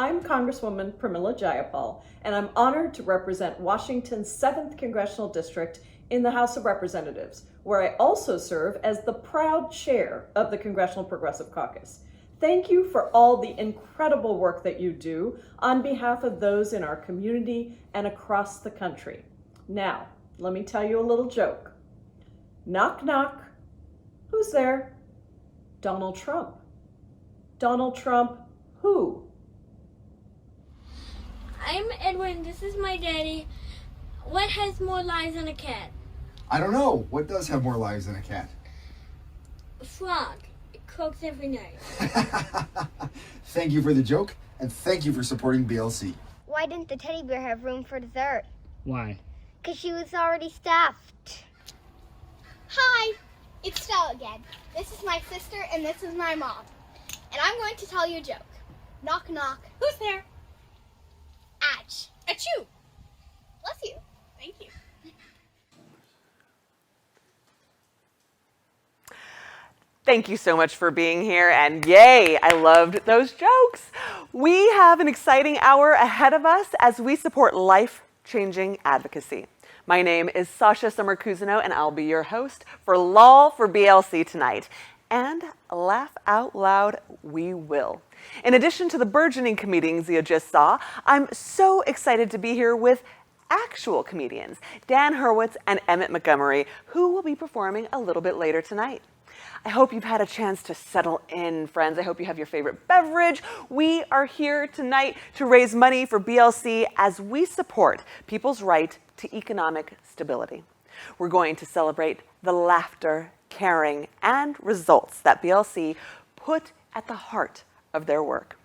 I'm Congresswoman Pramila Jayapal, and I'm honored to represent Washington's 7th Congressional District in the House of Representatives, where I also serve as the proud chair of the Congressional Progressive Caucus. Thank you for all the incredible work that you do on behalf of those in our community and across the country. Now, let me tell you a little joke. Knock, knock. Who's there? Donald Trump. Donald Trump, who? I'm Edwin, this is my daddy. What has more lives than a cat? I don't know. What does have more lives than a cat? A frog. It croaks every night. Thank you for the joke, and thank you for supporting BLC. Why didn't the teddy bear have room for dessert? Why? Because she was already stuffed. Hi, it's Stella again. This is my sister and this is my mom. And I'm going to tell you a joke. Knock, knock. Who's there? Atch. Achoo. Bless you. Thank you. Thank you so much for being here, and yay, I loved those jokes. We have an exciting hour ahead of us as we support life-changing advocacy. My name is Sasha Summer-Cousineau, and I'll be your host for LOL for BLC tonight. And laugh out loud, we will. In addition to the burgeoning comedians you just saw, I'm so excited to be here with actual comedians, Dan Hurwitz and Emmett Montgomery, who will be performing a little bit later tonight. I hope you've had a chance to settle in, friends. I hope you have your favorite beverage. We are here tonight to raise money for BLC as we support people's right to economic stability. We're going to celebrate the laughter, caring, and results that BLC put at the heart of their work.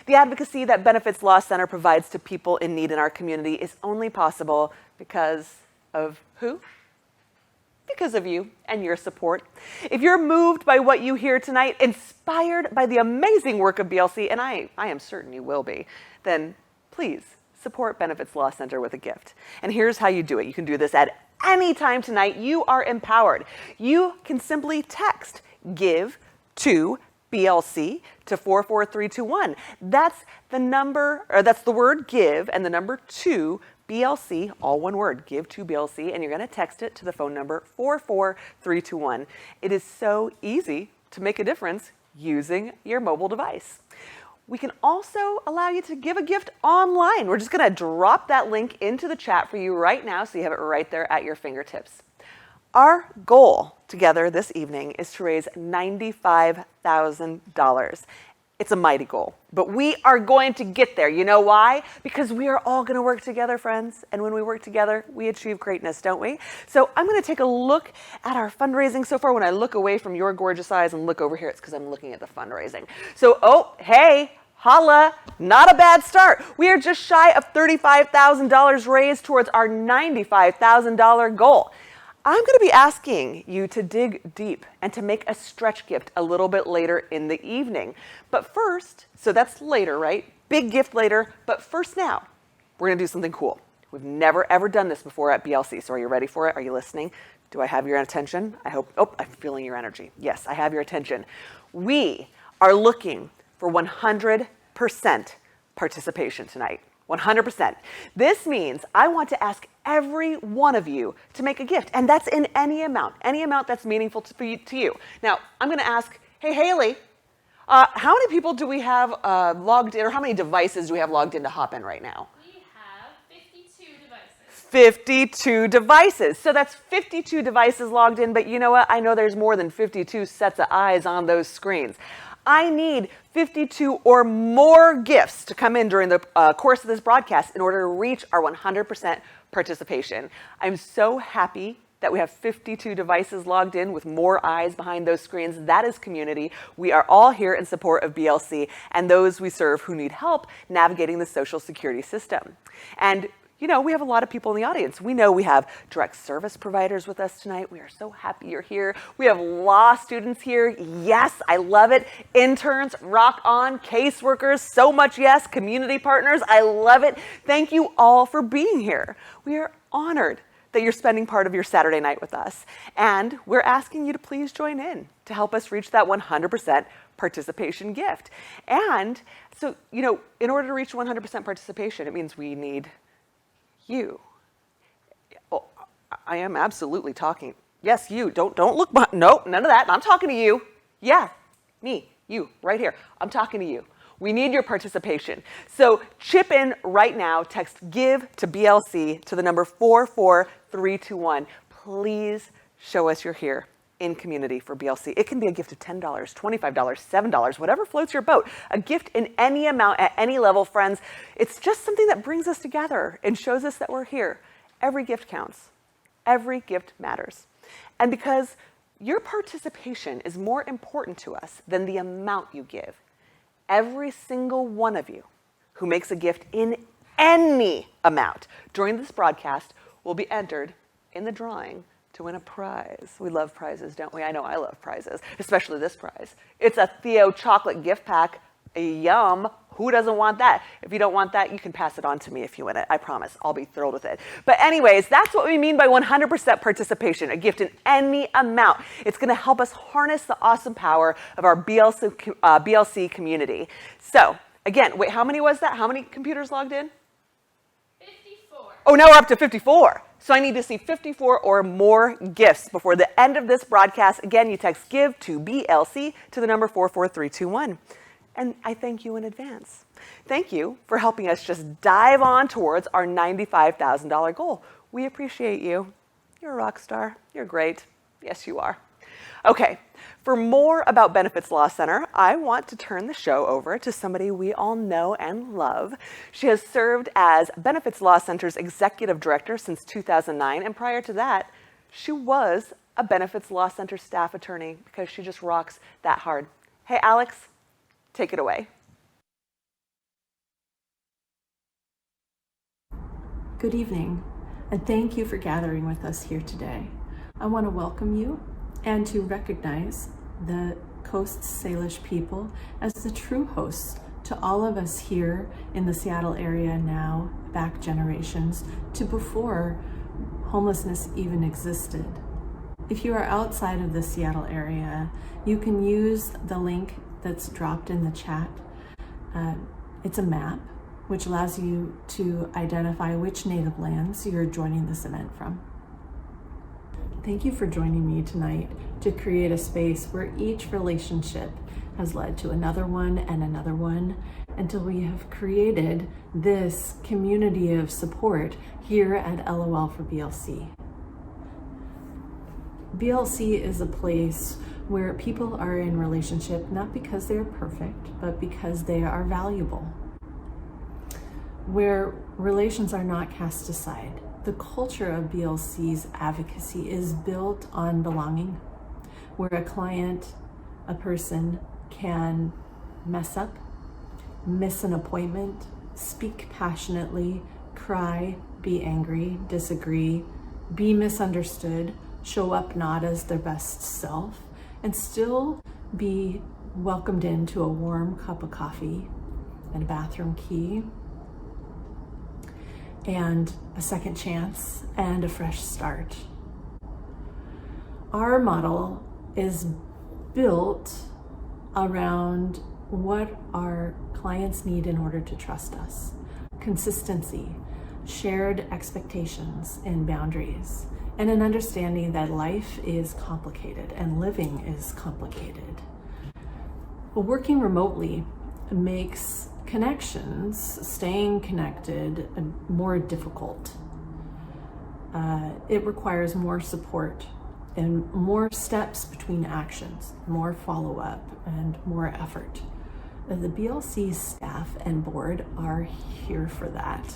The advocacy that Benefits Law Center provides to people in need in our community is only possible because of who? Because of you and your support. If you're moved by what you hear tonight, inspired by the amazing work of BLC, and I am certain you will be, then please support Benefits Law Center with a gift. And here's how you do it. You can do this at any time tonight. You are empowered. You can simply text GIVE to BLC to 44321. That's the number, or that's the word GIVE and the number 2 BLC, all one word, GIVE to BLC, and you're going to text it to the phone number 44321. It is so easy to make a difference using your mobile device. We can also allow you to give a gift online. We're just going to drop that link into the chat for you right now so you have it right there at your fingertips. Our goal together this evening is to raise $95,000. It's a mighty goal, but we are going to get there. You know why? Because we are all going to work together, friends. And when we work together, we achieve greatness, don't we? So I'm going to take a look at our fundraising so far. When I look away from your gorgeous eyes and look over here, it's because I'm looking at the fundraising. So, oh, hey, holla, not a bad start. We are just shy of $35,000 raised towards our $95,000 goal. I'm going to be asking you to dig deep and to make a stretch gift a little bit later in the evening. But first, so that's later, right? Big gift later, but first now, we're going to do something cool. We've never ever done this before at BLC, so are you ready for it? Are you listening? Do I have your attention? I hope, oh, I'm feeling your energy. Yes, I have your attention. We are looking for 100% participation tonight. 100%. This means I want to ask every one of you to make a gift, and that's in any amount that's meaningful to you. Now, I'm going to ask, hey, Haley, how many people do we have logged in, or how many devices do we have logged in to hop in right now? We have 52 devices. 52 devices. So that's 52 devices logged in, but you know what? I know there's more than 52 sets of eyes on those screens. I need 52 or more gifts to come in during the course of this broadcast in order to reach our 100% participation. I'm so happy that we have 52 devices logged in with more eyes behind those screens. That is community. We are all here in support of BLC and those we serve who need help navigating the Social Security system. And you know, we have a lot of people in the audience. We know we have direct service providers with us tonight. We are so happy you're here. We have law students here. Yes, I love it. Interns, rock on. Caseworkers, so much yes. Community partners, I love it. Thank you all for being here. We are honored that you're spending part of your Saturday night with us. And we're asking you to please join in to help us reach that 100% participation gift. And so, in order to reach 100% participation, it means we need you. Oh, I am absolutely talking. Yes, you. Don't look behind. Nope, none of that. I'm talking to you. Yeah, me, you, right here. I'm talking to you. We need your participation. So chip in right now. Text GIVE to BLC to the number 44321. Please show us you're here in community for BLC. It can be a gift of $10, $25, $7, whatever floats your boat. A gift in any amount at any level, friends. It's just something that brings us together and shows us that we're here. Every gift counts. Every gift matters. And because your participation is more important to us than the amount you give, every single one of you who makes a gift in any amount during this broadcast will be entered in the drawing to win a prize. We love prizes, don't we? I know I love prizes, especially this prize. It's a Theo chocolate gift pack. Yum. Who doesn't want that? If you don't want that, you can pass it on to me if you win it. I promise. I'll be thrilled with it. But anyways, that's what we mean by 100% participation, a gift in any amount. It's going to help us harness the awesome power of our BLC community. So, again, wait, how many was that? How many computers logged in? 54. Oh, now we're up to 54. So I need to see 54 or more gifts before the end of this broadcast. Again, you text GIVE to BLC to the number 44321. And I thank you in advance. Thank you for helping us just dive on towards our $95,000 goal. We appreciate you. You're a rock star. You're great. Yes, you are. Okay, for more about Benefits Law Center, I want to turn the show over to somebody we all know and love. She has served as Benefits Law Center's executive director since 2009, and prior to that, she was a Benefits Law Center staff attorney because she just rocks that hard. Hey, Alex, take it away. Good evening, and thank you for gathering with us here today. I want to welcome you and to recognize the Coast Salish people as the true hosts to all of us here in the Seattle area now, back generations, to before homelessness even existed. If you are outside of the Seattle area, you can use the link that's dropped in the chat. It's a map which allows you to identify which native lands you're joining this event from. Thank you for joining me tonight to create a space where each relationship has led to another one and another one until we have created this community of support here at LOL for BLC. BLC is a place where people are in relationship not because they're perfect, but because they are valuable. Where relations are not cast aside. The culture of BLC's advocacy is built on belonging, where a client, a person can mess up, miss an appointment, speak passionately, cry, be angry, disagree, be misunderstood, show up not as their best self, and still be welcomed into a warm cup of coffee and a bathroom key and a second chance and a fresh start. Our model is built around what our clients need in order to trust us. Consistency, shared expectations and boundaries, and an understanding that life is complicated and living is complicated. But working remotely makes connections, staying connected, more difficult. It requires more support and more steps between actions, more follow-up and more effort. The BLC staff and board are here for that.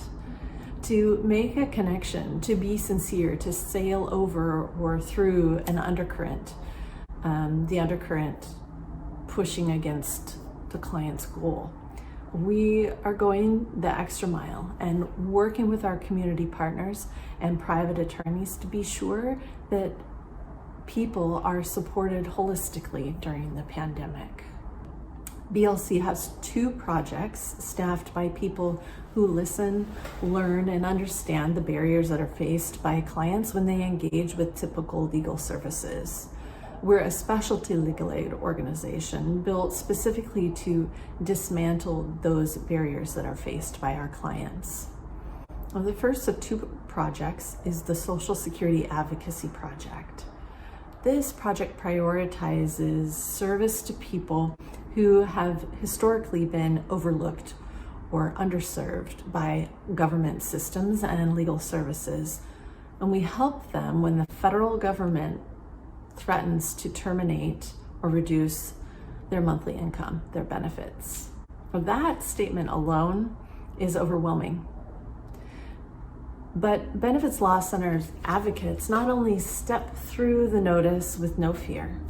To make a connection, to be sincere, to sail over or through an undercurrent, the undercurrent pushing against the client's goal. We are going the extra mile and working with our community partners and private attorneys to be sure that people are supported holistically during the pandemic. BLC has 2 projects staffed by people who listen, learn, and understand the barriers that are faced by clients when they engage with typical legal services. We're a specialty legal aid organization built specifically to dismantle those barriers that are faced by our clients. Well, the first of 2 projects is the Social Security Advocacy Project. This project prioritizes service to people who have historically been overlooked or underserved by government systems and legal services. And we help them when the federal government threatens to terminate or reduce their monthly income, their benefits. Well, that statement alone is overwhelming. But benefits law centers advocates not only step through the notice with no fear,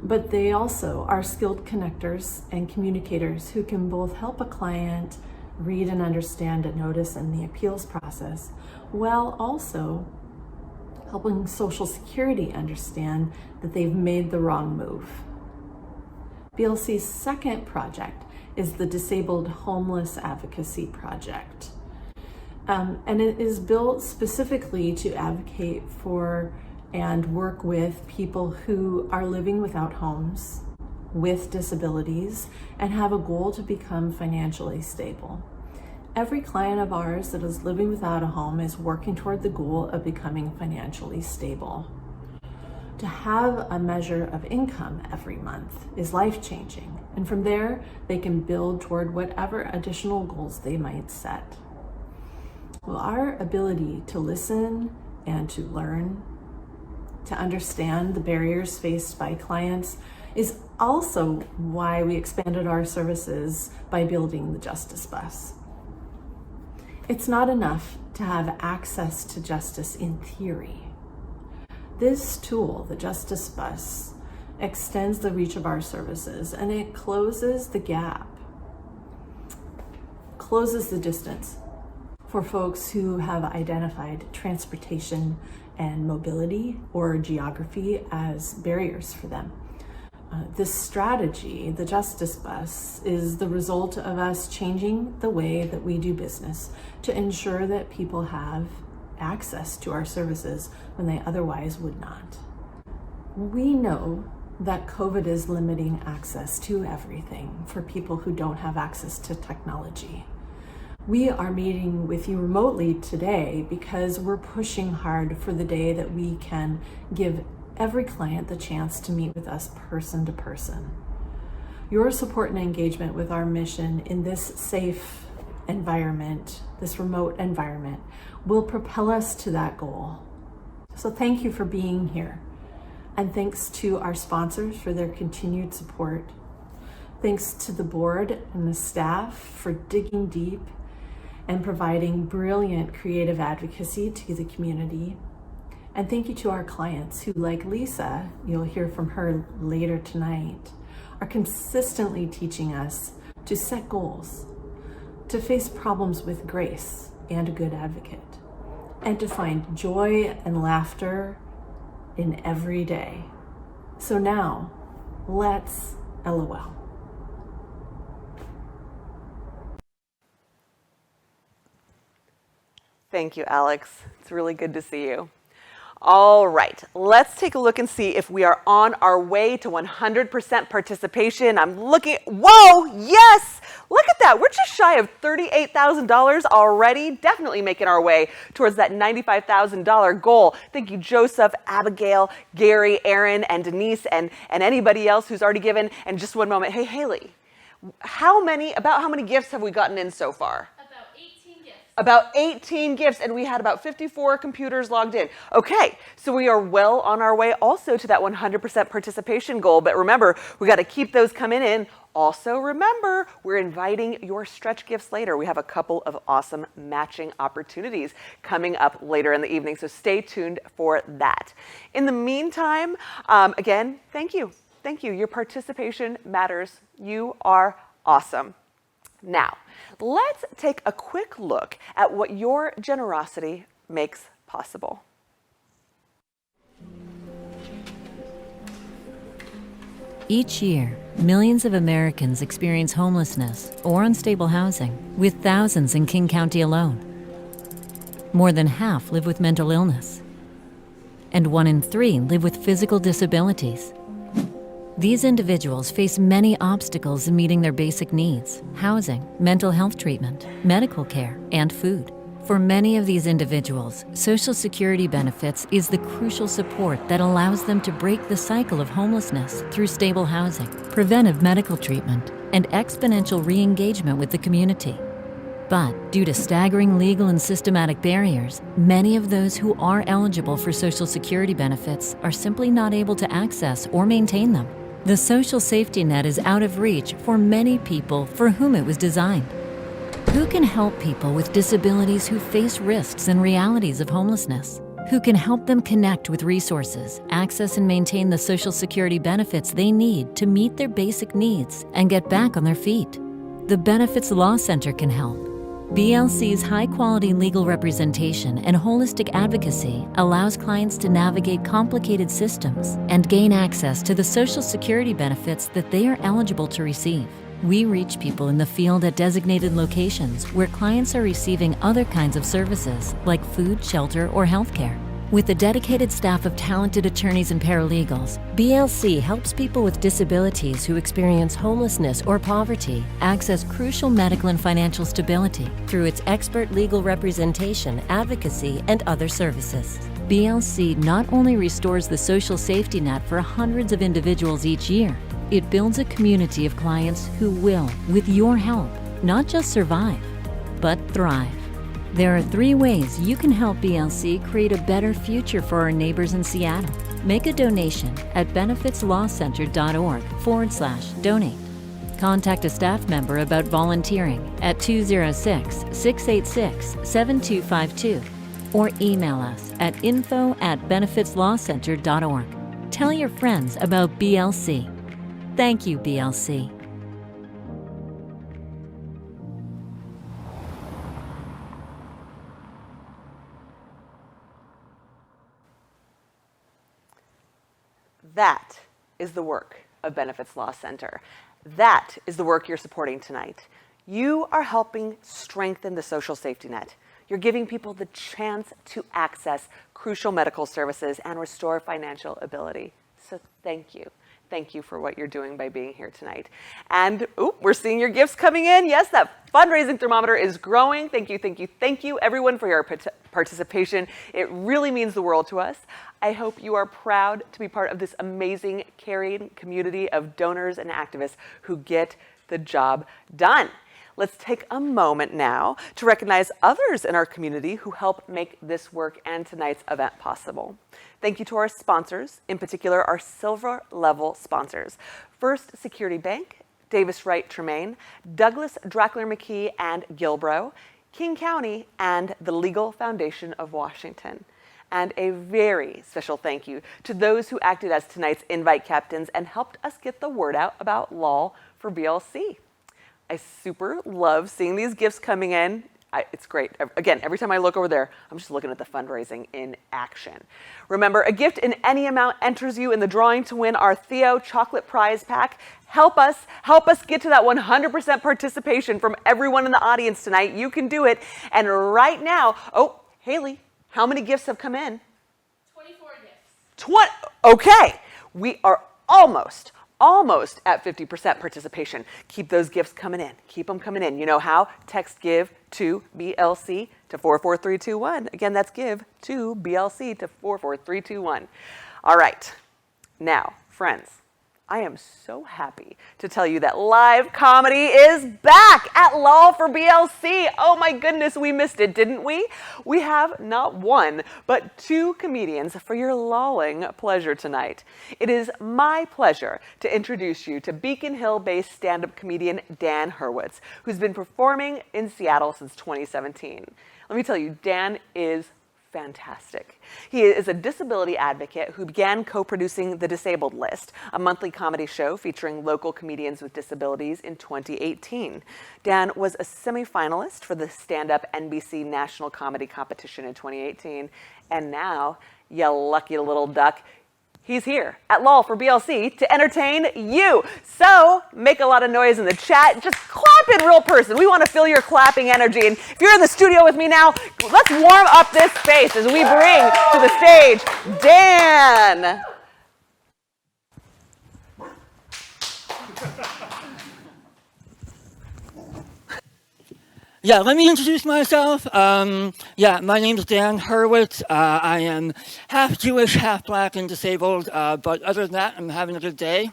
but they also are skilled connectors and communicators who can both help a client read and understand a notice and the appeals process, while also helping Social Security understand that they've made the wrong move. BLC's second project is the Disabled Homeless Advocacy Project. And it is built specifically to advocate for and work with people who are living without homes, with disabilities, and have a goal to become financially stable. Every client of ours that is living without a home is working toward the goal of becoming financially stable. To have a measure of income every month is life-changing, and from there, they can build toward whatever additional goals they might set. Well, our ability to listen and to learn, to understand the barriers faced by clients, is also why we expanded our services by building the Justice Bus. It's not enough to have access to justice in theory. This tool, the Justice Bus, extends the reach of our services, and it closes the gap, closes the distance for folks who have identified transportation and mobility or geography as barriers for them. This strategy, the Justice Bus, is the result of us changing the way that we do business to ensure that people have access to our services when they otherwise would not. We know that COVID is limiting access to everything for people who don't have access to technology. We are meeting with you remotely today because we're pushing hard for the day that we can give every client the chance to meet with us person to person. Your support and engagement with our mission in this safe environment, this remote environment, will propel us to that goal. So thank you for being here. And thanks to our sponsors for their continued support. Thanks to the board and the staff for digging deep and providing brilliant creative advocacy to the community. And thank you to our clients who, like Lisa, you'll hear from her later tonight, are consistently teaching us to set goals, to face problems with grace and a good advocate, and to find joy and laughter in every day. So now, let's LOL. Thank you, Alex. It's really good to see you. All right, let's take a look and see if we are on our way to 100% participation. I'm looking, whoa, yes! Look at that, we're just shy of $38,000 already. Definitely making our way towards that $95,000 goal. Thank you, Joseph, Abigail, Gary, Aaron, and Denise, and anybody else who's already given. And just one moment, hey, Haley, about how many gifts have we gotten in so far? About 18 gifts, and we had about 54 computers logged in. Okay, so we are well on our way also to that 100% participation goal, but remember, we got to keep those coming in. Also remember, we're inviting your stretch gifts later. We have a couple of awesome matching opportunities coming up later in the evening, so stay tuned for that. In the meantime, again, thank you. Thank you. Your participation matters. You are awesome. Now, let's take a quick look at what your generosity makes possible. Each year, millions of Americans experience homelessness or unstable housing, with thousands in King County alone. More than half live with mental illness, and 1 in 3 live with physical disabilities. These individuals face many obstacles in meeting their basic needs: housing, mental health treatment, medical care, and food. For many of these individuals, Social Security benefits is the crucial support that allows them to break the cycle of homelessness through stable housing, preventive medical treatment, and exponential re-engagement with the community. But due to staggering legal and systematic barriers, many of those who are eligible for Social Security benefits are simply not able to access or maintain them. The social safety net is out of reach for many people for whom it was designed. Who can help people with disabilities who face risks and realities of homelessness? Who can help them connect with resources, access and maintain the Social Security benefits they need to meet their basic needs and get back on their feet? The Benefits Law Center can help. BLC's high-quality legal representation and holistic advocacy allows clients to navigate complicated systems and gain access to the Social Security benefits that they are eligible to receive. We reach people in the field at designated locations where clients are receiving other kinds of services like food, shelter, or healthcare. With a dedicated staff of talented attorneys and paralegals, BLC helps people with disabilities who experience homelessness or poverty access crucial medical and financial stability through its expert legal representation, advocacy, and other services. BLC not only restores the social safety net for hundreds of individuals each year, it builds a community of clients who will, with your help, not just survive, but thrive. There are 3 ways you can help BLC create a better future for our neighbors in Seattle. Make a donation at benefitslawcenter.org/donate. Contact a staff member about volunteering at 206-686-7252 or email us at info@benefitslawcenter.org. Tell your friends about BLC. Thank you, BLC. That is the work of Benefits Law Center. That is the work you're supporting tonight. You are helping strengthen the social safety net. You're giving people the chance to access crucial medical services and restore financial ability. So thank you. Thank you for what you're doing by being here tonight. And we're seeing your gifts coming in. Yes, that fundraising thermometer is growing. Thank you, thank you, thank you, everyone, for your participation. It really means the world to us. I hope you are proud to be part of this amazing, caring community of donors and activists who get the job done. Let's take a moment now to recognize others in our community who help make this work and tonight's event possible. Thank you to our sponsors, in particular our silver level sponsors: First Security Bank, Davis Wright Tremaine, Douglas Drackler McKee and Gilbro, King County, and the Legal Foundation of Washington. And a very special thank you to those who acted as tonight's invite captains and helped us get the word out about LOL for BLC. I super love seeing these gifts coming in. It's great. Again, every time I look over there, I'm just looking at the fundraising in action. Remember, a gift in any amount enters you in the drawing to win our Theo Chocolate Prize Pack. Help us get to that 100% participation from everyone in the audience tonight. You can do it. And right now, Haley, how many gifts have come in? 24 gifts. Okay, we are almost at 50% participation. Keep those gifts coming in. Keep them coming in. You know how? Text GIVE to BLC to 44321. Again, that's GIVE to BLC to 44321. All right. Now, friends, I am so happy to tell you that live comedy is back at LOL for BLC. Oh my goodness, we missed it, didn't we? We have not 1, but 2 comedians for your lolling pleasure tonight. It is my pleasure to introduce you to Beacon Hill-based stand-up comedian Dan Hurwitz, who's been performing in Seattle since 2017. Let me tell you, Dan is fantastic. He is a disability advocate who began co-producing The Disabled List, a monthly comedy show featuring local comedians with disabilities, in 2018. Dan was a semifinalist for the stand-up NBC National Comedy Competition in 2018, and now, you lucky little duck, He's here at LOL for BLC to entertain you. So make a lot of noise in the chat. Just clap in real person. We want to feel your clapping energy. And if you're in the studio with me now, let's warm up this space as we bring to the stage Dan. Yeah, let me introduce myself. Yeah, my name is Dan Hurwitz. I am half Jewish, half black and disabled, but other than that, I'm having a good day.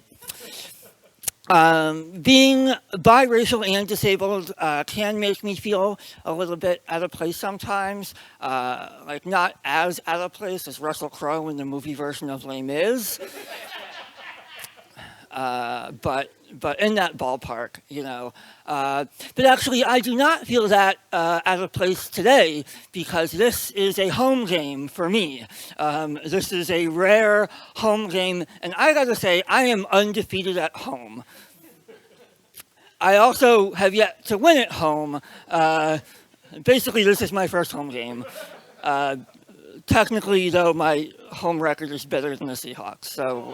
Being biracial and disabled can make me feel a little bit out of place sometimes, like not as out of place as Russell Crowe in the movie version of Les Mis. But in that ballpark, you know. But actually, I do not feel that out of place today because this is a home game for me. This is a rare home game, and I gotta say, I am undefeated at home. I also have yet to win at home. Basically, this is my first home game. Technically, though, my home record is better than the Seahawks, so...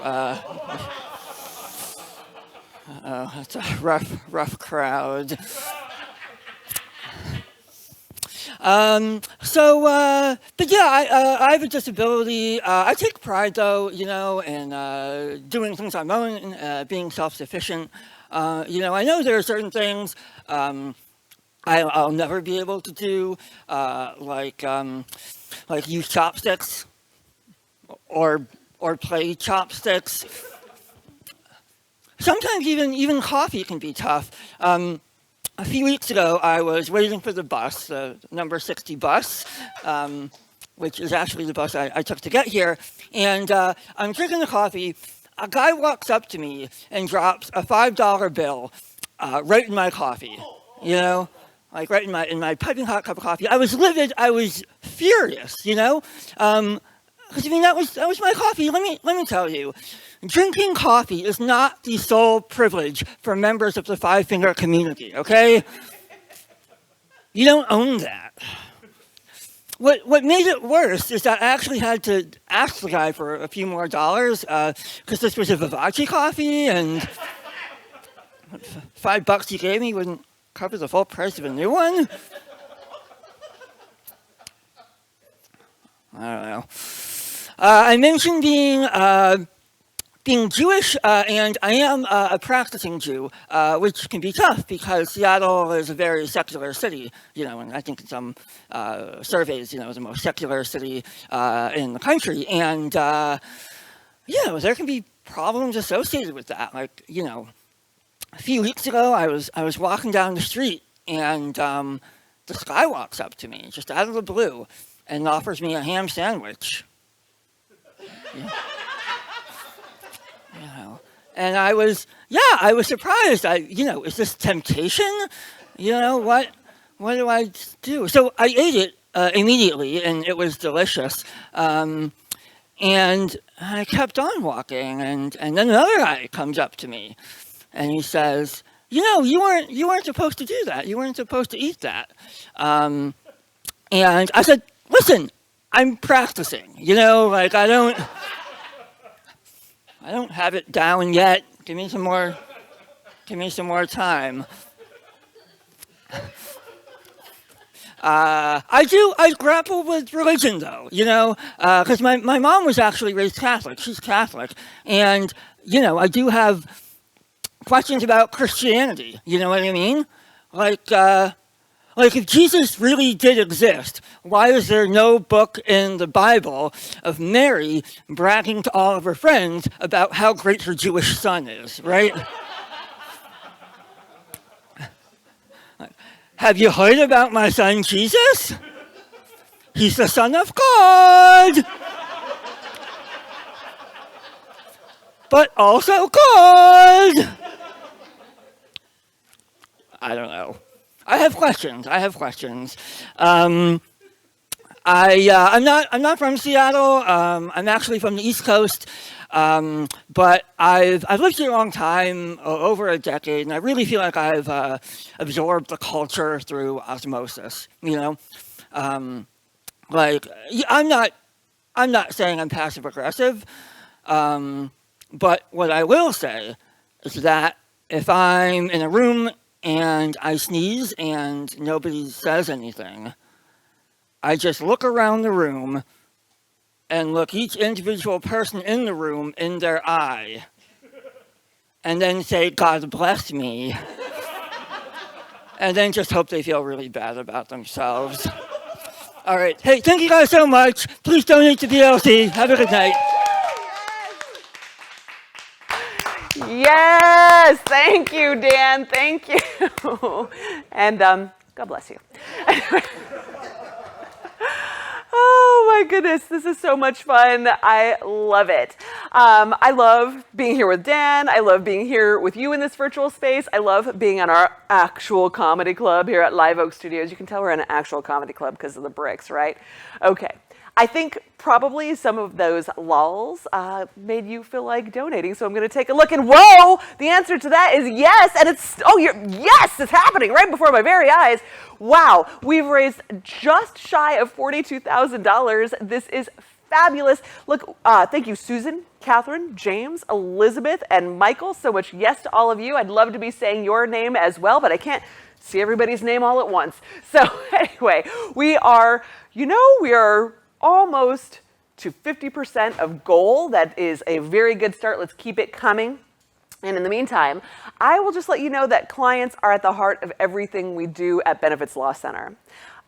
it's a rough crowd. But yeah, I have a disability. I take pride, though, you know, in doing things on my own, being self-sufficient. You know, I know there are certain things I'll never be able to do, like use chopsticks or play chopsticks. Sometimes even coffee can be tough. A few weeks ago, I was waiting for the bus, the number 60 bus, which is actually the bus I took to get here. And I'm drinking the coffee. A guy walks up to me and drops a $5 bill right in my coffee. You know, like right in my piping hot cup of coffee. I was livid. I was furious. You know, because I mean that was my coffee. Let me tell you. Drinking coffee is not the sole privilege for members of the five-finger community, okay? You don't own that. What made it worse is that I actually had to ask the guy for a few more dollars because this was a Vivace coffee and $5 he gave me wouldn't cover the full price of a new one. I don't know. I mentioned being Jewish, and I am a practicing Jew, which can be tough because Seattle is a very secular city, you know, and I think in some surveys, you know, the most secular city in the country. And, you know, there can be problems associated with that. Like, you know, a few weeks ago, I was walking down the street, and this guy walks up to me, just out of the blue, and offers me a ham sandwich. Yeah. You know, and I was surprised. You know, is this temptation? You know, what do I do? So I ate it immediately, and it was delicious. And I kept on walking, and then another guy comes up to me, and he says, "You know, you weren't supposed to do that. You weren't supposed to eat that." And I said, "Listen, I'm practicing. You know, like I don't have it down yet. Give me some more time." I grapple with religion though, you know, because my mom was actually raised Catholic. She's Catholic. And, you know, I do have questions about Christianity. You know what I mean? Like if Jesus really did exist, why is there no book in the Bible of Mary bragging to all of her friends about how great her Jewish son is, right? Have you heard about my son Jesus? He's the Son of God, but also God. I don't know. I have questions. I'm not from Seattle. I'm actually from the East Coast. But I've lived here a long time, over a decade, and I really feel like I've absorbed the culture through osmosis. You know, like I'm not saying I'm passive aggressive, But what I will say is that if I'm in a room and I sneeze and nobody says anything, I just look around the room and look each individual person in the room in their eye and then say, God bless me. And then just hope they feel really bad about themselves. All right. Hey, thank you guys so much. Please donate to BLC. Have a good night. Yes, thank you, Dan. Thank you. And God bless you. Oh my goodness, this is so much fun. I love it. I love being here with Dan. I love being here with you in this virtual space. I love being on our actual comedy club here at Live Oak Studios. You can tell we're in an actual comedy club because of the bricks, right? Okay. I think probably some of those lulls made you feel like donating, so I'm going to take a look, and whoa, the answer to that is yes, and yes, it's happening right before my very eyes. Wow, we've raised just shy of $42,000. This is fabulous. Look, thank you, Susan, Catherine, James, Elizabeth, and Michael. So much yes to all of you. I'd love to be saying your name as well, but I can't see everybody's name all at once. So anyway, we are almost to 50% of goal. That is a very good start. Let's keep it coming. And in the meantime, I will just let you know that clients are at the heart of everything we do at Benefits Law Center.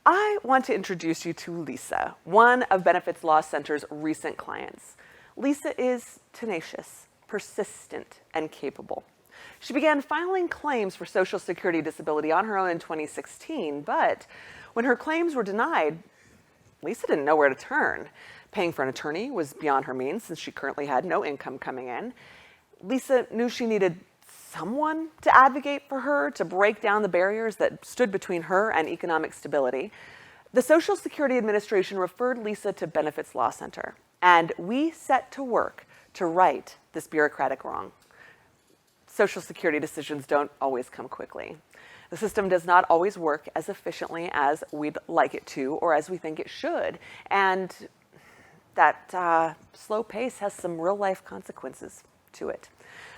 I want to introduce you to Lisa, one of Benefits Law Center's recent clients. Lisa is tenacious, persistent, and capable. She began filing claims for Social Security disability on her own in 2016, but when her claims were denied, Lisa didn't know where to turn. Paying for an attorney was beyond her means since she currently had no income coming in. Lisa knew she needed someone to advocate for her, to break down the barriers that stood between her and economic stability. The Social Security Administration referred Lisa to Benefits Law Center, and we set to work to right this bureaucratic wrong. Social Security decisions don't always come quickly. The system does not always work as efficiently as we'd like it to or as we think it should. And that slow pace has some real life consequences to it.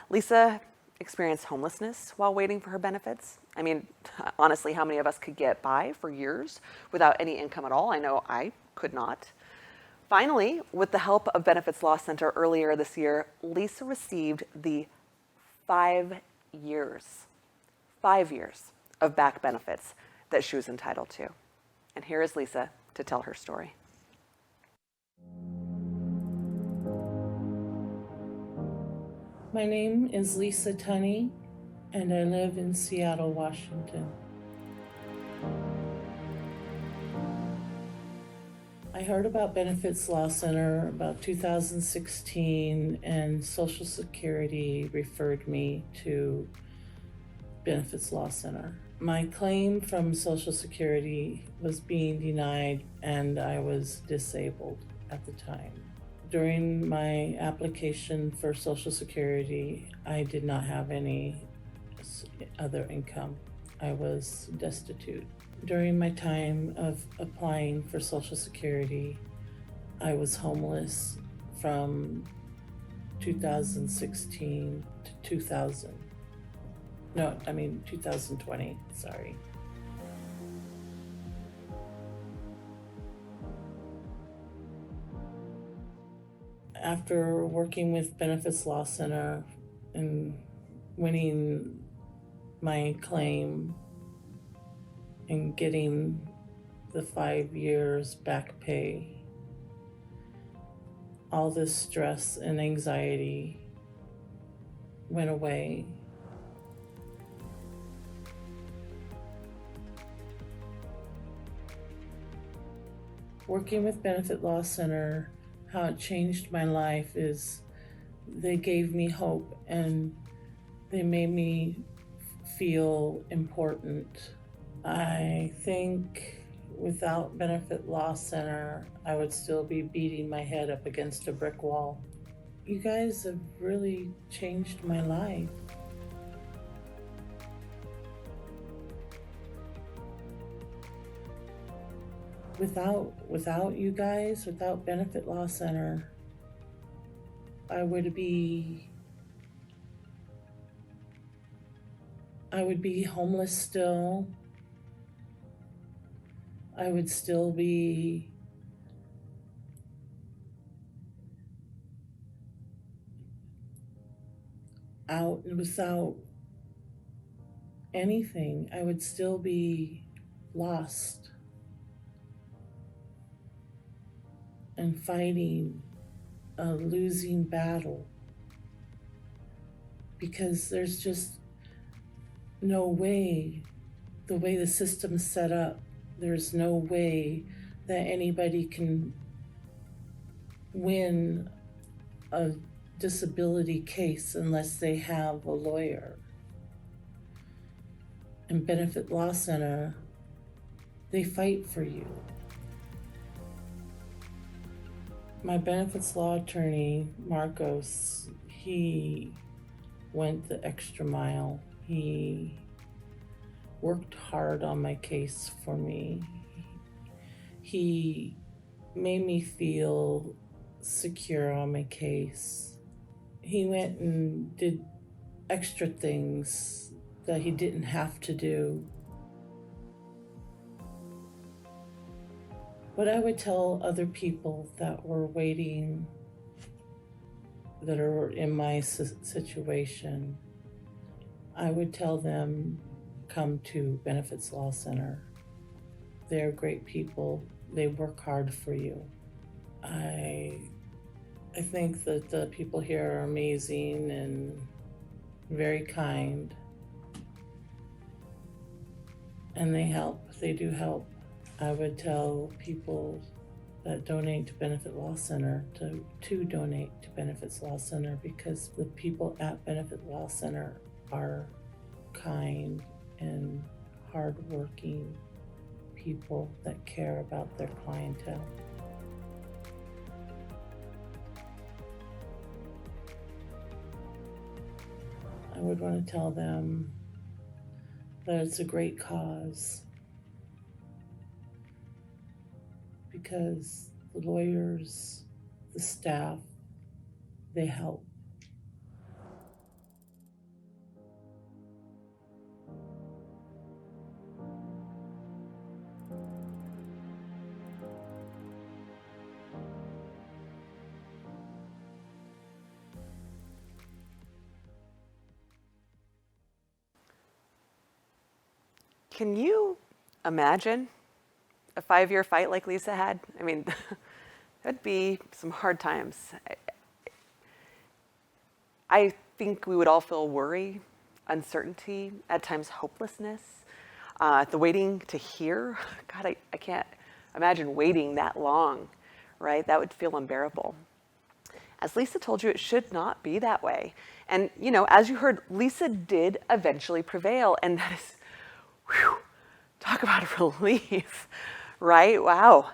Lisa experienced homelessness while waiting for her benefits. I mean, honestly, how many of us could get by for years without any income at all? I know I could not. Finally, with the help of Benefits Law Center earlier this year, Lisa received the 5 years of back benefits that she was entitled to. And here is Lisa to tell her story. My name is Lisa Tunney, and I live in Seattle, Washington. I heard about Benefits Law Center about 2016, and Social Security referred me to Benefits Law Center. My claim from Social Security was being denied, and I was disabled at the time. During my application for Social Security, I did not have any other income. I was destitute. During my time of applying for Social Security, I was homeless from 2016 to 2020, sorry. After working with Benefits Law Center and winning my claim and getting the 5 years back pay, all this stress and anxiety went away. Working with Benefit Law Center, how it changed my life is they gave me hope and they made me feel important. I think without Benefit Law Center, I would still be beating my head up against a brick wall. You guys have really changed my life. Without you guys, without Benefit Law Center, I would be homeless still. I would still be out without anything. I would still be lost and fighting a losing battle, because there's just no way, the way the system's set up, there's no way that anybody can win a disability case unless they have a lawyer. And Benefit Law Center, they fight for you. My benefits law attorney, Marcos, he went the extra mile. He worked hard on my case for me. He made me feel secure on my case. He went and did extra things that he didn't have to do. What I would tell other people that were waiting, that are in my situation, I would tell them, come to Benefits Law Center. They're great people. They work hard for you. I think that the people here are amazing and very kind. And they help. They do help. I would tell people that donate to Benefit Law Center to donate to Benefits Law Center, because the people at Benefit Law Center are kind and hardworking people that care about their clientele. I would want to tell them that it's a great cause, because the lawyers, the staff, they help. Can you imagine a 5-year fight like Lisa had? I mean, that'd be some hard times. I think we would all feel worry, uncertainty, at times hopelessness, the waiting to hear. God, I can't imagine waiting that long, right? That would feel unbearable. As Lisa told you, it should not be that way. And, you know, as you heard, Lisa did eventually prevail, and that is, whew, talk about relief, right? Wow.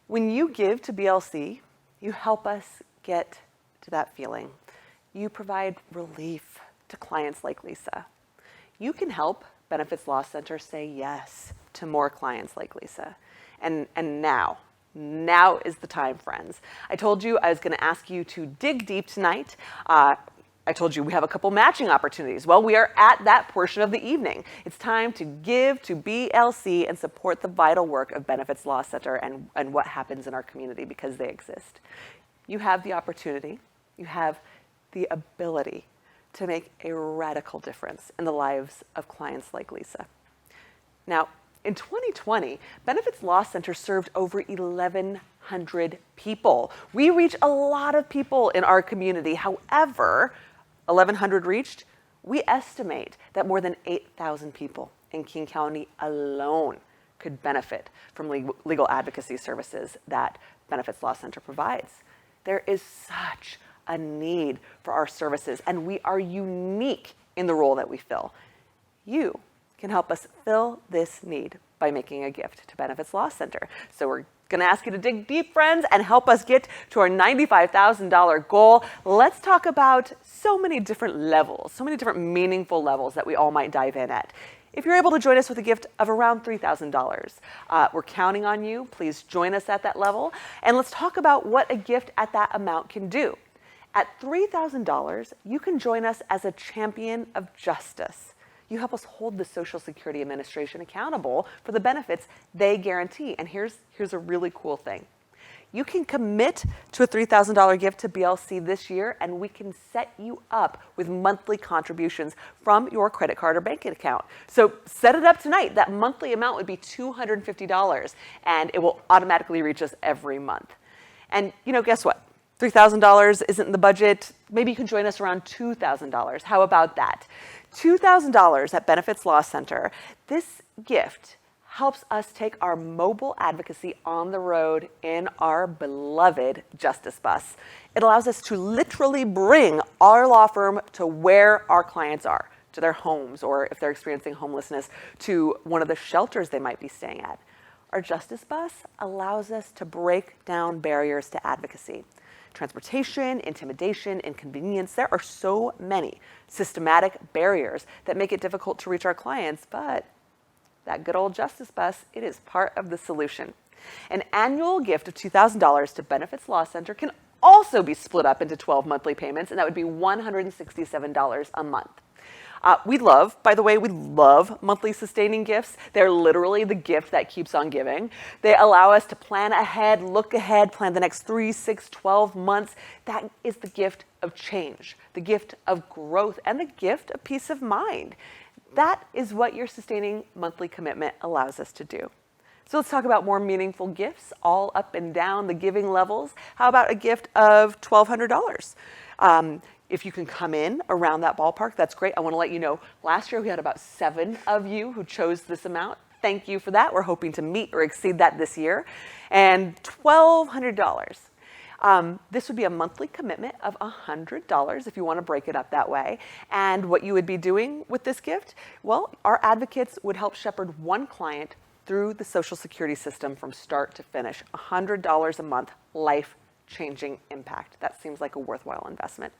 When you give to BLC, you help us get to that feeling. You provide relief to clients like Lisa. You can help Benefits Law Center say yes to more clients like Lisa. And now is the time, friends. I told you I was going to ask you to dig deep tonight. I told you we have a couple matching opportunities. Well, we are at that portion of the evening. It's time to give to BLC and support the vital work of Benefits Law Center and what happens in our community, because they exist. You have the opportunity, you have the ability to make a radical difference in the lives of clients like Lisa. Now, in 2020, Benefits Law Center served over 1,100 people. We reach a lot of people in our community. However, 1,100 reached, we estimate that more than 8,000 people in King County alone could benefit from legal advocacy services that Benefits Law Center provides. There is such a need for our services, and we are unique in the role that we fill. You can help us fill this need by making a gift to Benefits Law Center. So we're going to ask you to dig deep, friends, and help us get to our $95,000 goal. Let's talk about so many different levels, so many different meaningful levels that we all might dive in at. If you're able to join us with a gift of around $3,000, we're counting on you. Please join us at that level. And let's talk about what a gift at that amount can do. At $3,000, you can join us as a champion of justice. You help us hold the Social Security Administration accountable for the benefits they guarantee. And here's a really cool thing. You can commit to a $3,000 gift to BLC this year, and we can set you up with monthly contributions from your credit card or banking account. So set it up tonight. That monthly amount would be $250, and it will automatically reach us every month. And guess what? $3,000 isn't in the budget. Maybe you can join us around $2,000. How about that? $2,000 at Benefits Law Center. This gift helps us take our mobile advocacy on the road in our beloved Justice Bus. It allows us to literally bring our law firm to where our clients are, to their homes, or if they're experiencing homelessness, to one of the shelters they might be staying at. Our Justice Bus allows us to break down barriers to advocacy. Transportation, intimidation, inconvenience. There are so many systematic barriers that make it difficult to reach our clients, but that good old Justice Bus, it is part of the solution. An annual gift of $2,000 to Benefits Law Center can also be split up into 12 monthly payments, and that would be $167 a month. We love monthly sustaining gifts. They're literally the gift that keeps on giving. They allow us to plan ahead, look ahead, plan the next 3, 6, 12 months. That is the gift of change, the gift of growth, and the gift of peace of mind. That is what your sustaining monthly commitment allows us to do. So let's talk about more meaningful gifts, all up and down the giving levels. How about a gift of $1,200? If you can come in around that ballpark, that's great. I want to let you know, last year we had about 7 of you who chose this amount. Thank you for that. We're hoping to meet or exceed that this year. And $1,200. This would be a monthly commitment of $100 if you want to break it up that way. And what you would be doing with this gift? Well, our advocates would help shepherd one client through the Social Security system from start to finish. $100 a month, life-changing impact. That seems like a worthwhile investment.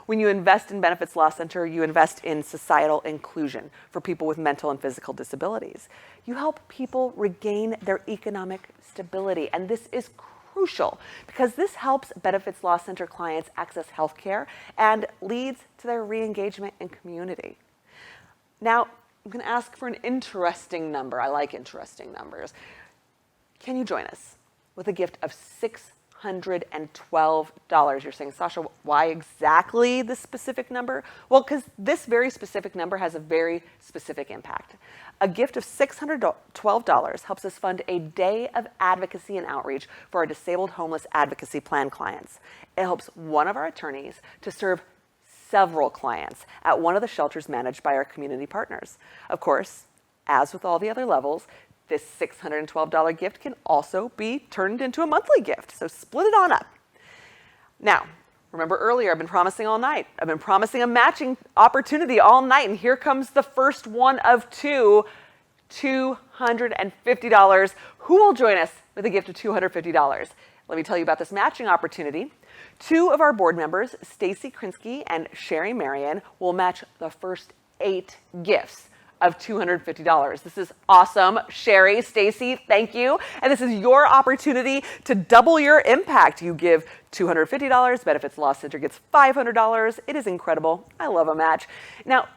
When you invest in Benefits Law Center, you invest in societal inclusion for people with mental and physical disabilities. You help people regain their economic stability, and this is crucial because this helps Benefits Law Center clients access health care and leads to their re-engagement in community. Now, I'm going to ask for an interesting number. I like interesting numbers. Can you join us with a gift of $612? You're saying, Sasha, why exactly this specific number? Well, because this very specific number has a very specific impact. A gift of $612 helps us fund a day of advocacy and outreach for our disabled homeless advocacy plan clients. It helps one of our attorneys to serve several clients at one of the shelters managed by our community partners. Of course, as with all the other levels, this $612 gift can also be turned into a monthly gift, so split it on up. Now, remember earlier, I've been promising all night. I've been promising a matching opportunity all night, and here comes the first one of two, $250. Who will join us with a gift of $250? Let me tell you about this matching opportunity. 2 of our board members, Stacy Krinsky and Sherry Marion, will match the first 8 gifts of $250. This is awesome. Sherry, Stacy, thank you. And this is your opportunity to double your impact. You give $250, Benefits Law Center gets $500. It is incredible. I love a match. Now,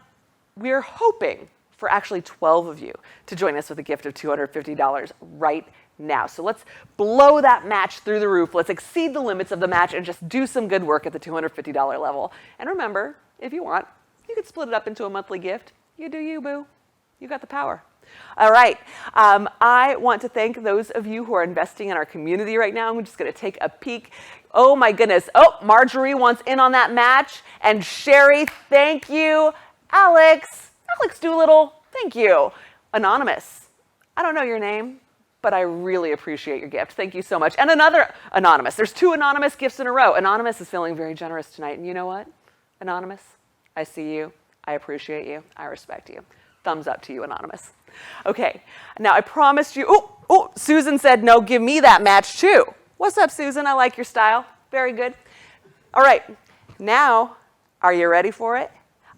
we're hoping for actually 12 of you to join us with a gift of $250 right now. So let's blow that match through the roof. Let's exceed the limits of the match and just do some good work at the $250 level. And remember, if you want, you could split it up into a monthly gift. You do you, boo. You got the power. All right. I want to thank those of you who are investing in our community right now. I'm just going to take a peek. Oh, my goodness. Oh, Marjorie wants in on that match. And Sherry, thank you. Alex Doolittle, thank you. Anonymous, I don't know your name, but I really appreciate your gift. Thank you so much. And another anonymous. There's 2 anonymous gifts in a row. Anonymous is feeling very generous tonight. And you know what? Anonymous, I see you. I appreciate you. I respect you. Thumbs up to you, Anonymous. Okay, now I promised you, Susan said, no, give me that match too. What's up, Susan? I like your style. Very good. All right, now, are you ready for it?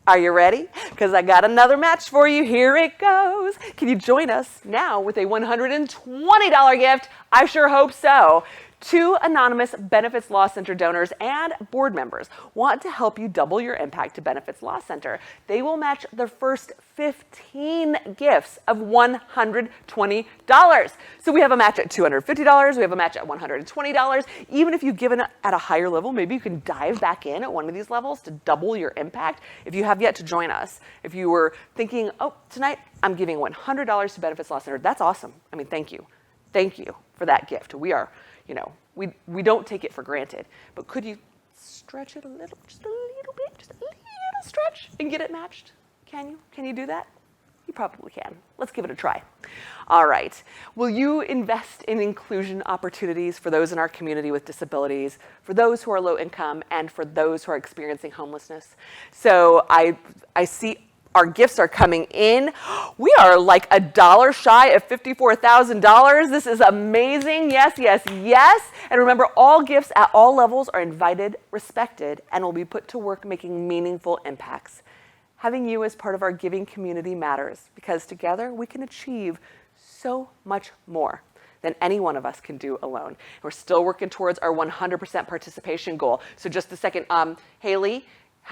Are you ready? Because I got another match for you. Here it goes. Can you join us now with a $120 gift? I sure hope so. 2 anonymous Benefits Law Center donors and board members want to help you double your impact to Benefits Law Center. They will match the first 15 gifts of $120. So we have a match at $250, we have a match at $120. Even if you've given at a higher level, maybe you can dive back in at one of these levels to double your impact. If you have yet to join us, if you were thinking, oh, tonight I'm giving $100 to Benefits Law Center, that's awesome. I mean, thank you. Thank you for that gift. We are, we don't take it for granted. But could you stretch it a little, just a little bit, just a little stretch and get it matched? Can you? Can you do that? You probably can. Let's give it a try. All right. Will you invest in inclusion opportunities for those in our community with disabilities, for those who are low income, and for those who are experiencing homelessness? So I see our gifts are coming in. We are like $1 shy of $54,000. This is amazing. Yes, yes, yes. And remember, all gifts at all levels are invited, respected, and will be put to work making meaningful impacts. Having you as part of our giving community matters because together we can achieve so much more than any one of us can do alone. We're still working towards our 100% participation goal. So just a second, Haley,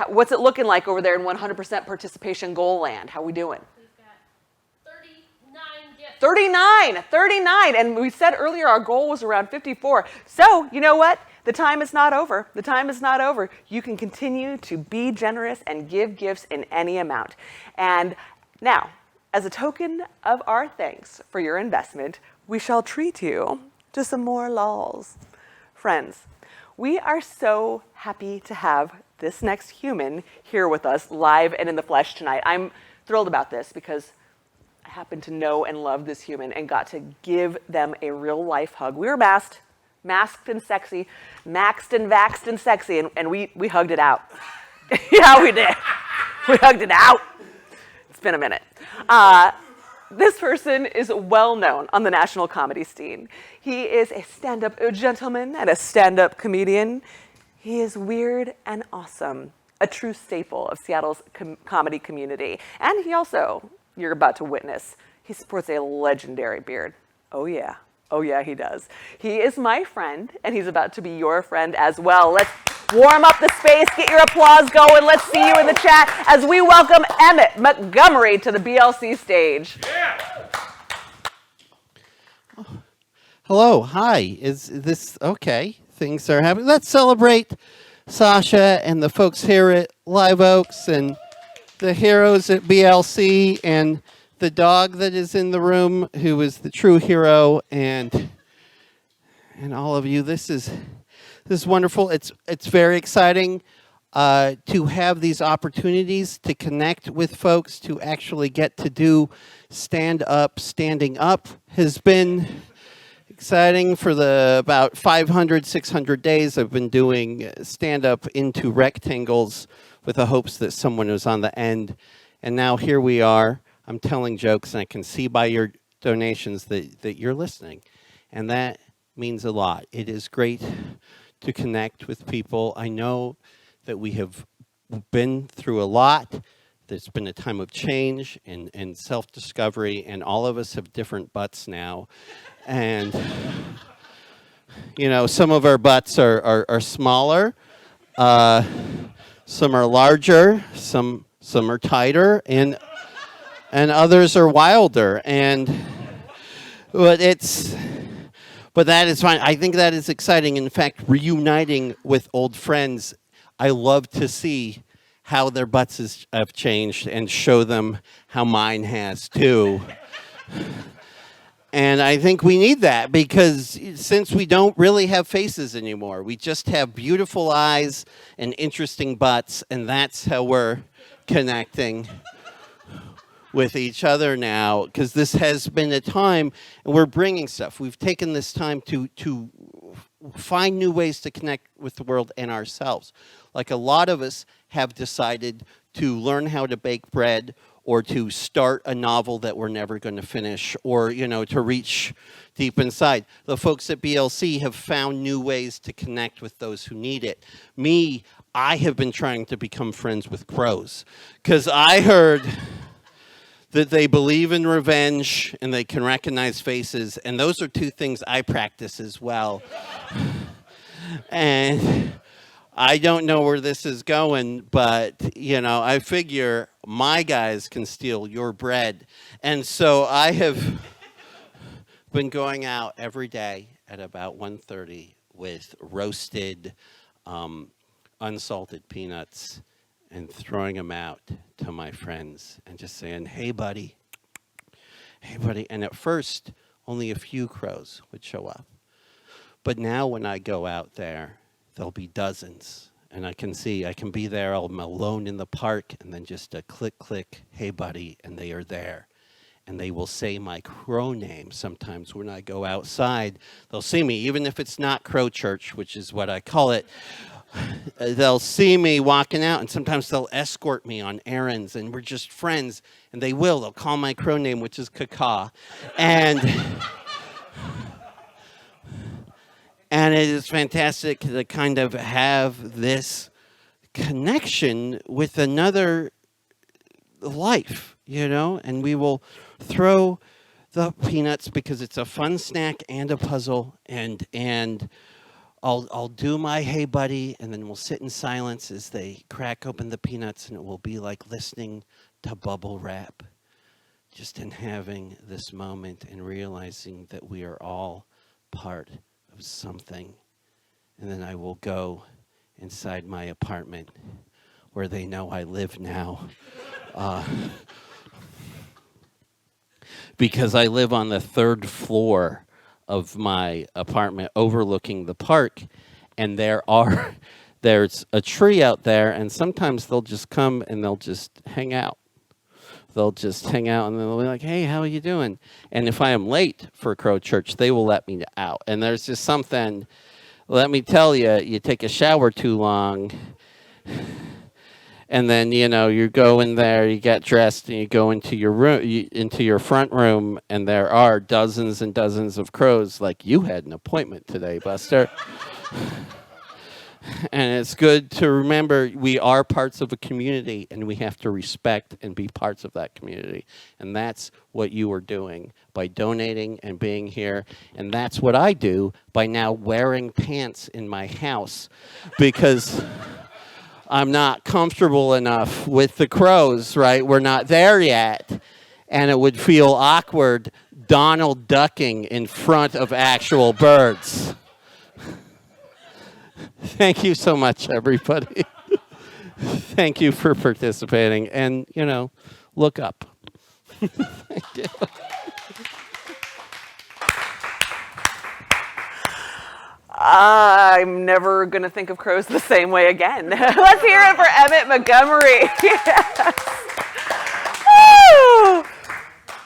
what's it looking like over there in 100% participation goal land? How are we doing? We've got 39 gifts. 39. And we said earlier our goal was around 54. So you know what? The time is not over. The time is not over. You can continue to be generous and give gifts in any amount. And now, as a token of our thanks for your investment, we shall treat you to some more lols. Friends, we are so happy to have this next human here with us live and in the flesh tonight. I'm thrilled about this because I happen to know and love this human and got to give them a real life hug. We were masked and sexy, maxed and vaxxed and sexy, and we hugged it out. Yeah, we did. We hugged it out. It's been a minute. This person is well known on the national comedy scene. He is a stand-up gentleman and a stand-up comedian. He is weird and awesome, a true staple of Seattle's comedy community. And he also, you're about to witness, he sports a legendary beard. Oh yeah. Oh yeah, he does. He is my friend, and he's about to be your friend as well. Let's warm up the space, get your applause going. Let's see you in the chat as we welcome Emmett Montgomery to the BLC stage. Yeah. Hello, hi. Is this okay? Things are happening. Let's celebrate Sasha and the folks here at Live Oaks and the heroes at BLC and the dog that is in the room who is the true hero and all of you. This is wonderful. It's very exciting to have these opportunities to connect with folks, to actually get to do standing up has been exciting. For the about 500, 600 days I've been doing stand-up into rectangles with the hopes that someone was on the end. And now here we are. I'm telling jokes, and I can see by your donations that you're listening. And that means a lot. It is great to connect with people. I know that we have been through a lot. There's been a time of change and self-discovery, and all of us have different butts now. And, you know, some of our butts are smaller. Some are larger. Some are tighter. And others are wilder, but that is fine. I think that is exciting. In fact, reuniting with old friends, I love to see how their butts have changed and show them how mine has too. And I think we need that because since we don't really have faces anymore, we just have beautiful eyes and interesting butts, and that's how we're connecting with each other now, because this has been a time, and we're bringing stuff. We've taken this time to find new ways to connect with the world and ourselves. Like a lot of us have decided to learn how to bake bread or to start a novel that we're never going to finish, or, you know, to reach deep inside. The folks at BLC have found new ways to connect with those who need it. Me, I have been trying to become friends with crows, because I heard that they believe in revenge and they can recognize faces. And those are two things I practice as well. And I don't know where this is going, but, you know, I figure my guys can steal your bread. And so I have been going out every day at about 1:30 with roasted, unsalted peanuts and throwing them out to my friends and just saying, hey, buddy. Hey, buddy. And at first, only a few crows would show up. But now when I go out there, there'll be dozens. And I can be there, I'm alone in the park, and then just a click, click, hey, buddy, and they are there. And they will say my crow name sometimes when I go outside. They'll see me, even if it's not Crow Church, which is what I call it. They'll see me walking out, and sometimes they'll escort me on errands, and we're just friends. And they'll call my crow name, which is Kaka. And and it is fantastic to kind of have this connection with another life, you know, and we will throw the peanuts because it's a fun snack and a puzzle, and I'll do my hey buddy, and then we'll sit in silence as they crack open the peanuts, and it will be like listening to bubble wrap, just in having this moment and realizing that we are all part of something. And then I will go inside my apartment where they know I live now. Because I live on the 3rd floor of my apartment overlooking the park, and there's a tree out there, and sometimes they'll just come and they'll just hang out. They'll just hang out, and they'll be like, hey, how are you doing? And if I am late for Crow Church, they will let me out. And there's just something, let me tell you, you take a shower too long, and then, you know, you go in there, you get dressed, and you go into your room, into your front room, and there are dozens and dozens of crows. Like, you had an appointment today, Buster. And it's good to remember we are parts of a community, and we have to respect and be parts of that community. And that's what you are doing by donating and being here. And that's what I do by now wearing pants in my house, because I'm not comfortable enough with the crows, right? We're not there yet. And it would feel awkward Donald ducking in front of actual birds. Thank you so much, everybody. Thank you for participating. And, you know, look up. Thank you. I'm never going to think of crows the same way again. Let's hear it for Emmett Montgomery. Yes. Woo!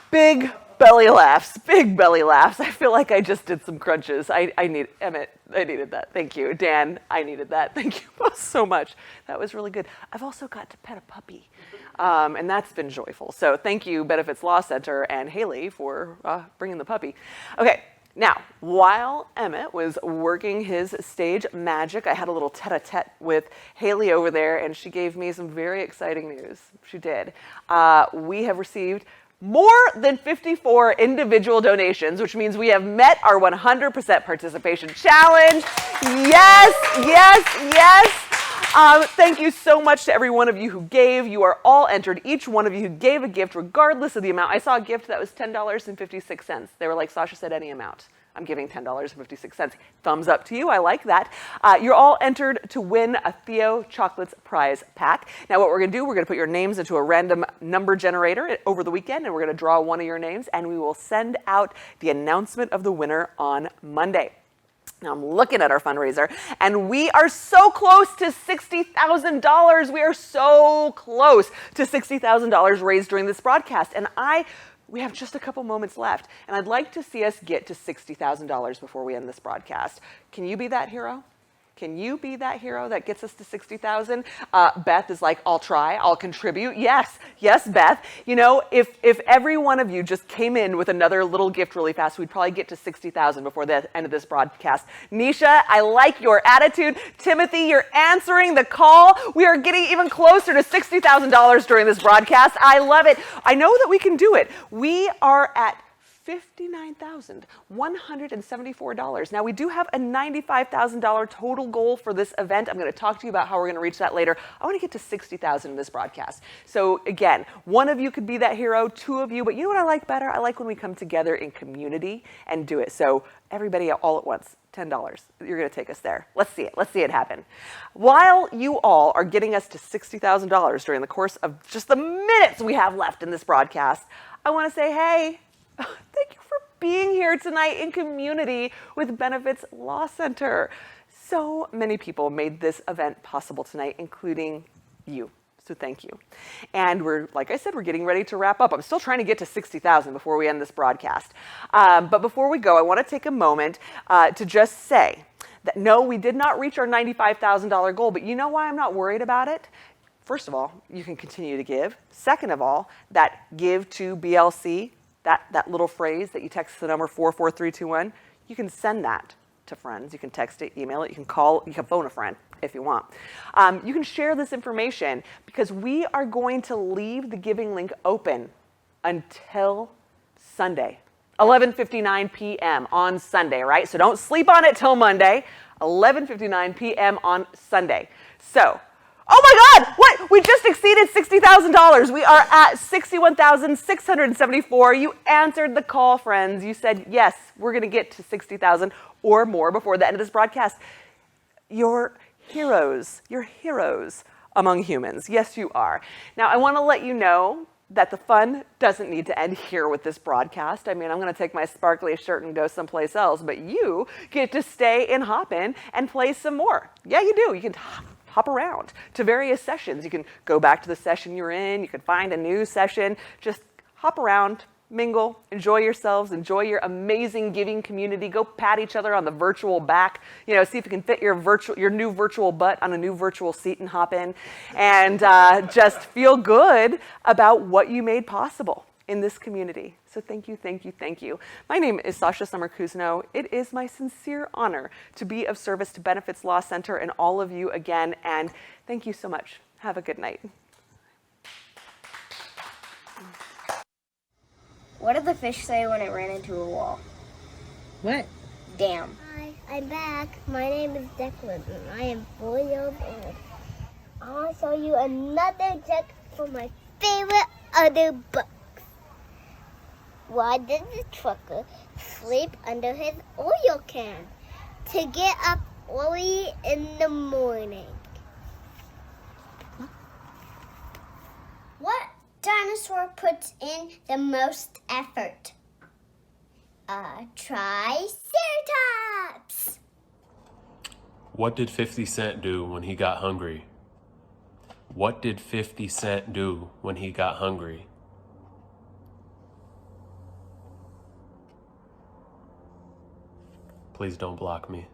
Big belly laughs, big belly laughs. I feel like I just did some crunches. Emmett, I needed that. Thank you. Dan, I needed that. Thank you both so much. That was really good. I've also got to pet a puppy, and that's been joyful. So thank you, Benefits Law Center and Haley, for bringing the puppy. Okay. Now, while Emmett was working his stage magic, I had a little tete-a-tete with Haley over there, and she gave me some very exciting news. She did. We have received more than 54 individual donations, which means we have met our 100% participation challenge. Yes, yes, yes. Thank you so much to every one of you who gave. You are all entered. Each one of you who gave a gift, regardless of the amount. I saw a gift that was $10.56. They were like, Sasha said, any amount. I'm giving $10.56. Thumbs up to you. I like that. You're all entered to win a Theo Chocolates prize pack. Now, what we're going to do, we're going to put your names into a random number generator over the weekend, and we're going to draw one of your names, and we will send out the announcement of the winner on Monday. Now, I'm looking at our fundraiser, and we are so close to $60,000. We are so close to $60,000 raised during this broadcast, and we have just a couple moments left, and I'd like to see us get to $60,000 before we end this broadcast. Can you be that hero? Can you be that hero that gets us to 60,000? Beth is like, I'll try, I'll contribute. Yes, Beth. You know, if every one of you just came in with another little gift really fast, we'd probably get to 60,000 before the end of this broadcast. Nisha, I like your attitude. Timothy, you're answering the call. We are getting even closer to $60,000 during this broadcast. I love it. I know that we can do it. We are at $59,174. Now, we do have a $95,000 total goal for this event. I'm going to talk to you about how we're going to reach that later. I want to get to 60,000 in this broadcast. So again, one of you could be that hero, two of you, but you know what I like better? I like when we come together in community and do it. So everybody all at once, $10. You're going to take us there. Let's see it. Let's see it happen. While you all are getting us to $60,000 during the course of just the minutes we have left in this broadcast, I want to say, hey, thank you for being here tonight in community with Benefits Law Center. So many people made this event possible tonight, including you. So thank you. And we're, like I said, we're getting ready to wrap up. I'm still trying to get to 60,000 before we end this broadcast. But before we go, I want to take a moment to just say that no, we did not reach our $95,000 goal, but you know why I'm not worried about it? First of all, you can continue to give. Second of all, that give to BLC, that little phrase that you text the number 44321, you can send that to friends. You can text it, email it, you can call, you can phone a friend if you want. You can share this information because we are going to leave the giving link open until Sunday, 11:59 p.m. on Sunday, right? So don't sleep on it till Monday, 11:59 p.m. on Sunday. So, oh my God, what? We just exceeded $60,000. We are at $61,674. You answered the call, friends. You said, yes, we're going to get to 60,000 or more before the end of this broadcast. You're heroes. You're heroes among humans. Yes, you are. Now, I want to let you know that the fun doesn't need to end here with this broadcast. I mean, I'm going to take my sparkly shirt and go someplace else, but you get to stay in Hopin and play some more. Yeah, you do. You can hop around to various sessions. You can go back to the session you're in. You can find a new session. Just hop around, mingle, enjoy yourselves, enjoy your amazing giving community. Go pat each other on the virtual back. You know, see if you can fit your new virtual butt on a new virtual seat and hop in, and just feel good about what you made possible in this community. So thank you, thank you, thank you. My name is Sasha Summer-Kuzno. It is my sincere honor to be of service to Benefits Law Center and all of you again, and thank you so much. Have a good night. What did the fish say when it ran into a wall? What? Damn. Hi, I'm back. My name is Declan, and I am 4 years old. I want to show you another joke from my favorite other book. Why did the trucker sleep under his oil can? To get up early in the morning. What dinosaur puts in the most effort? Triceratops. What did 50 Cent do when he got hungry? What did 50 Cent do when he got hungry? Please don't block me.